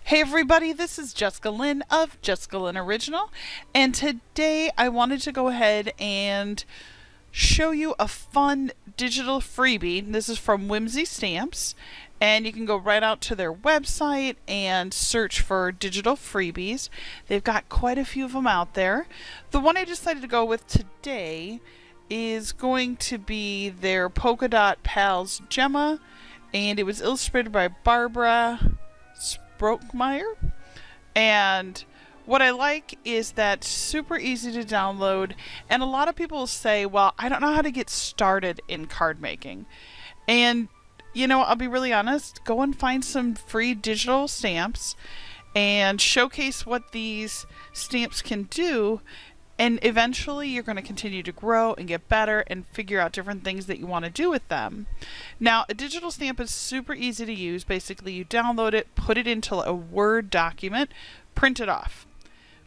Hey everybody, this is Jessica Lynn of JessicaLynnOriginal, and today I wanted to go ahead and show you a fun digital freebie. This is from Whimsy Stamps, and you can go right out to their website and search for digital freebies. They've got quite a few of them out there. The one I decided to go with today is going to be their Polka Dot Pals Gemma, and it was illustrated by Barbara Brokemeyer. And what I like is that super easy to download, and a lot of people say, well, I don't know how to get started in card making. And you know, I'll be really honest, go and find some free digital stamps and showcase what these stamps can do, and eventually you're going to continue to grow and get better and figure out different things that you want to do with them. Now, a digital stamp is super easy to use. Basically, you download it, put it into a Word document, print it off.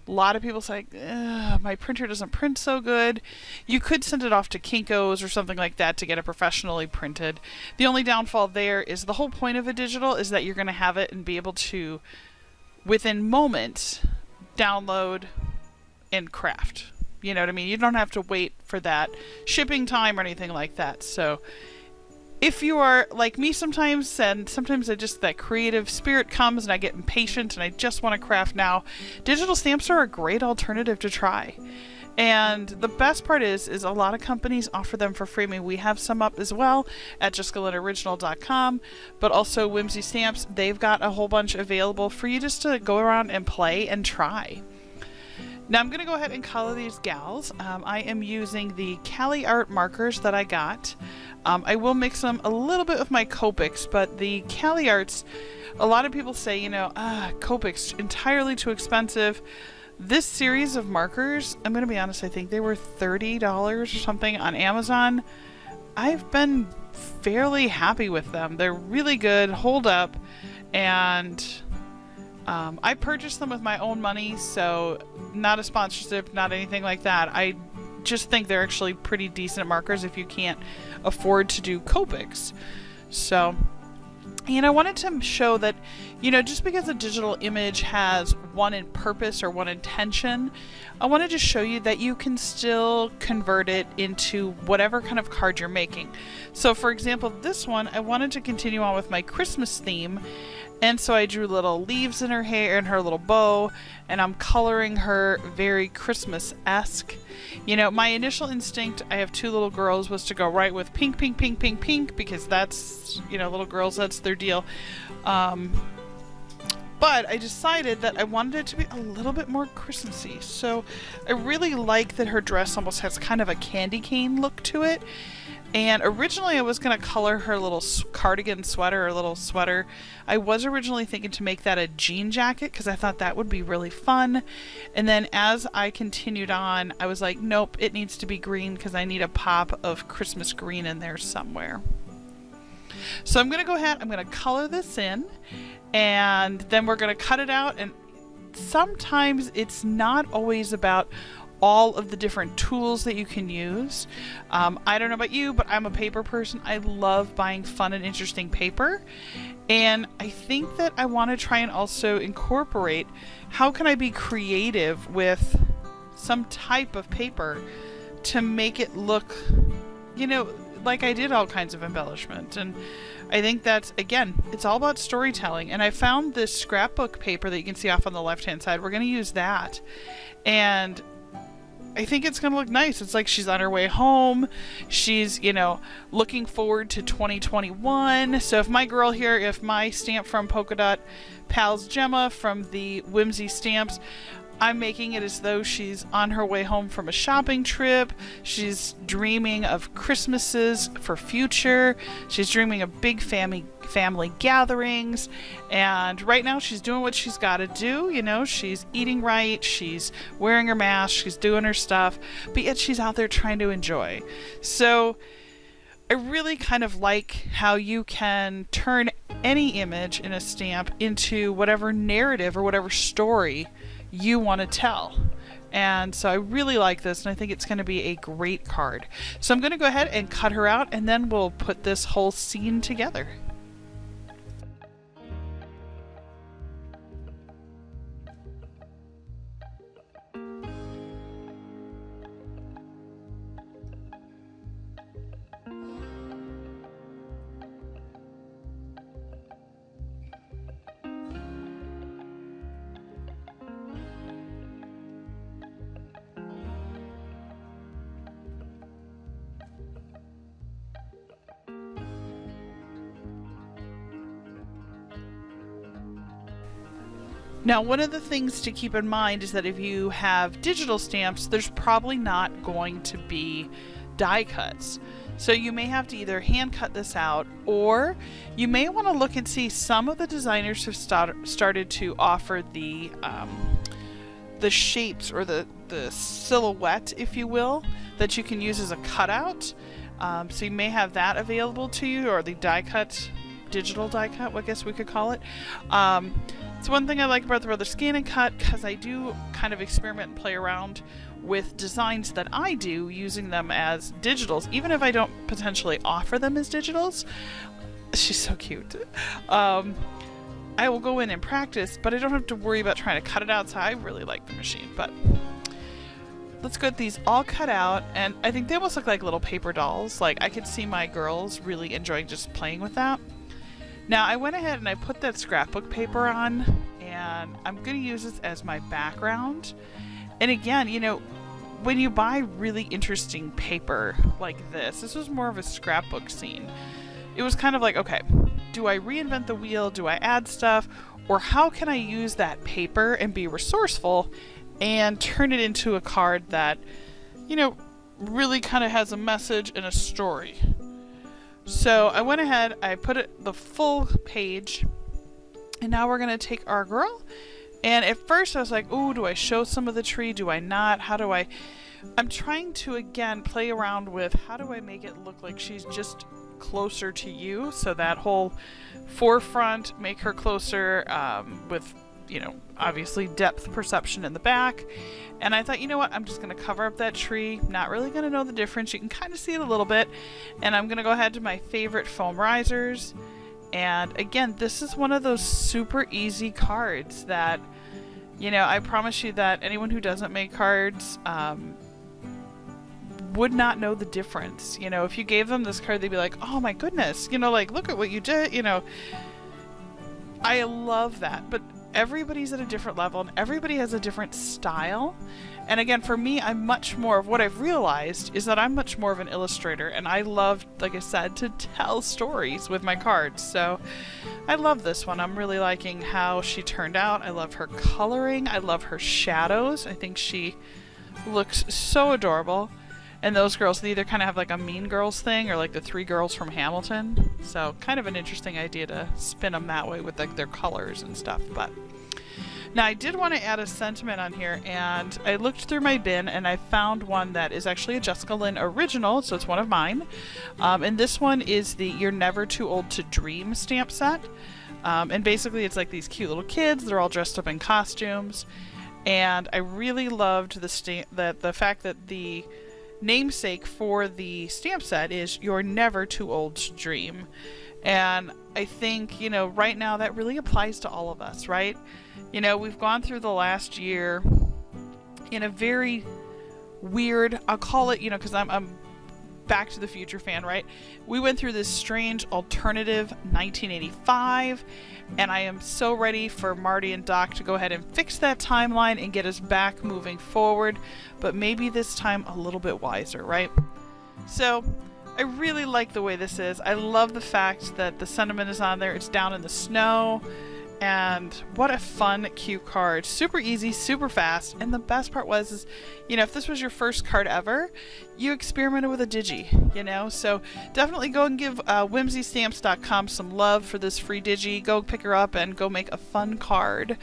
A lot of people say, my printer doesn't print so good. You could send it off to Kinko's or something like that to get it professionally printed. The only downfall there is the whole point of a digital is that you're going to have it and be able to, within moments, download and craft. You know what I mean? You don't have to wait for that shipping time or anything like that. So if you are like me sometimes, and sometimes that creative spirit comes and I get impatient and I just want to craft now, digital stamps are a great alternative to try. And the best part is a lot of companies offer them for free. I mean, we have some up as well at JessicaLynnOriginal.com, but also Whimsy Stamps. They've got a whole bunch available for you just to go around and play and try. Now I'm going to go ahead and color these gals. I am using the Cali Art markers that I got. I will mix them a little bit with my Copics, but the Cali Arts, a lot of people say, Copics, entirely too expensive. This series of markers, I'm going to be honest, I think they were $30 or something on Amazon. I've been fairly happy with them. They're really good, hold up, and I purchased them with my own money, so not a sponsorship, not anything like that. I just think they're actually pretty decent markers if you can't afford to do Copics. So, I wanted to show that, just because a digital image has one purpose or one intention, I wanted to show you that you can still convert it into whatever kind of card you're making. So, for example, this one, I wanted to continue on with my Christmas theme. And so I drew little leaves in her hair and her little bow, and I'm coloring her very Christmas-esque. My initial instinct, I have two little girls, was to go right with pink, pink, pink, pink, pink, because that's, little girls, that's their deal. But I decided that I wanted it to be a little bit more Christmassy. So I really like that her dress almost has kind of a candy cane look to it. And originally I was going to color her little cardigan sweater or little sweater. I was originally thinking to make that a jean jacket because I thought that would be really fun. And then as I continued on, I was like, nope, it needs to be green because I need a pop of Christmas green in there somewhere. So I'm going to go ahead, I'm going to color this in, and then we're going to cut it out. And sometimes it's not always about all of the different tools that you can use. I don't know about you, but I'm a paper person. I love buying fun and interesting paper. And I think that I want to try and also incorporate how can I be creative with some type of paper to make it look, like I did all kinds of embellishment. And I think that's, again, it's all about storytelling. And I found this scrapbook paper that you can see off on the left-hand side. We're going to use that. And I think it's going to look nice. It's like she's on her way home. She's, looking forward to 2021. So if my stamp from Polka Dot Pals Gemma from the Whimsy Stamps, I'm making it as though she's on her way home from a shopping trip. She's dreaming of Christmases for future. She's dreaming of big family gatherings. And right now she's doing what she's got to do. She's eating right. She's wearing her mask. She's doing her stuff. But yet she's out there trying to enjoy. So I really kind of like how you can turn any image in a stamp into whatever narrative or whatever story you want to tell. And so I really like this, and I think it's going to be a great card. So I'm going to go ahead and cut her out, and then we'll put this whole scene together. Now, one of the things to keep in mind is that if you have digital stamps, there's probably not going to be die cuts. So you may have to either hand cut this out, or you may want to look and see some of the designers have started to offer the shapes, or the silhouette, if you will, that you can use as a cutout. So you may have that available to you, or the die cut, digital die cut, I guess we could call it. It's one thing I like about the Brother Scan and Cut, because I do kind of experiment and play around with designs that I do, using them as digitals, even if I don't potentially offer them as digitals. She's so cute. I will go in and practice, but I don't have to worry about trying to cut it out, so I really like the machine. But let's get these all cut out, and I think they almost look like little paper dolls. Like, I could see my girls really enjoying just playing with that. Now, I went ahead and I put that scrapbook paper on, and I'm going to use this as my background. And again, you know, when you buy really interesting paper like this was more of a scrapbook scene. It was kind of like, okay, do I reinvent the wheel? Do I add stuff? Or how can I use that paper and be resourceful and turn it into a card that, you know, really kind of has a message and a story? So I went ahead, I put it the full page, and now we're going to take our girl. And at first I was like, ooh, do I show some of the tree? Do I not? How do I... I'm trying to, again, play around with how do I make it look like she's just closer to you. So that whole forefront, make her closer with, you know, obviously depth perception in the back. And I thought, you know what, I'm just going to cover up that tree. Not really going to know the difference. You can kind of see it a little bit. And I'm going to go ahead to my favorite foam risers. And again, this is one of those super easy cards that, you know, I promise you that anyone who doesn't make cards would not know the difference. You know, if you gave them this card, they'd be like, oh my goodness, you know, like, look at what you did, you know. I love that. But everybody's at a different level, and everybody has a different style. And again, for me, I'm much more of what I've realized is that I'm much more of an illustrator, and I love, like I said, to tell stories with my cards. So I love this one. I'm really liking how she turned out. I love her coloring. I love her shadows. I think she looks so adorable. And those girls, they either kind of have like a Mean Girls thing or like the three girls from Hamilton. So kind of an interesting idea to spin them that way with like their colors and stuff. But now I did want to add a sentiment on here, and I looked through my bin and I found one that is actually a Jessica Lynn original, so it's one of mine. And this one is the You're Never Too Old to Dream stamp set. And basically it's like these cute little kids. They're all dressed up in costumes. And I really loved the fact that the namesake for the stamp set is You're Never Too Old to Dream. And I think, you know, right now that really applies to all of us, right? You know, we've gone through the last year in a very weird, I'll call it, you know, because I'm Back to the Future fan, right? We went through this strange alternative 1985, and I am so ready for Marty and Doc to go ahead and fix that timeline and get us back moving forward, but maybe this time a little bit wiser, right? So I really like the way this is. I love the fact that the sentiment is on there. It's down in the snow. And what a fun, cute card. Super easy, super fast. And the best part was, you know, if this was your first card ever, you experimented with a Digi, you know? So definitely go and give Whimsystamps.com some love for this free Digi. Go pick her up and go make a fun card.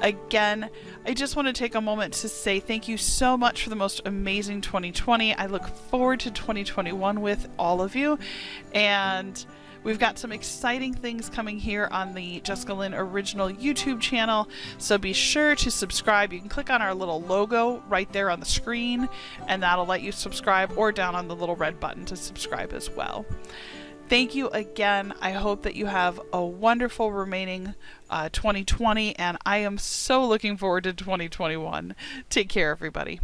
Again, I just want to take a moment to say thank you so much for the most amazing 2020. I look forward to 2021 with all of you. And we've got some exciting things coming here on the Jessica Lynn Original YouTube channel, so be sure to subscribe. You can click on our little logo right there on the screen, and that'll let you subscribe, or down on the little red button to subscribe as well. Thank you again. I hope that you have a wonderful remaining 2020, and I am so looking forward to 2021. Take care, everybody.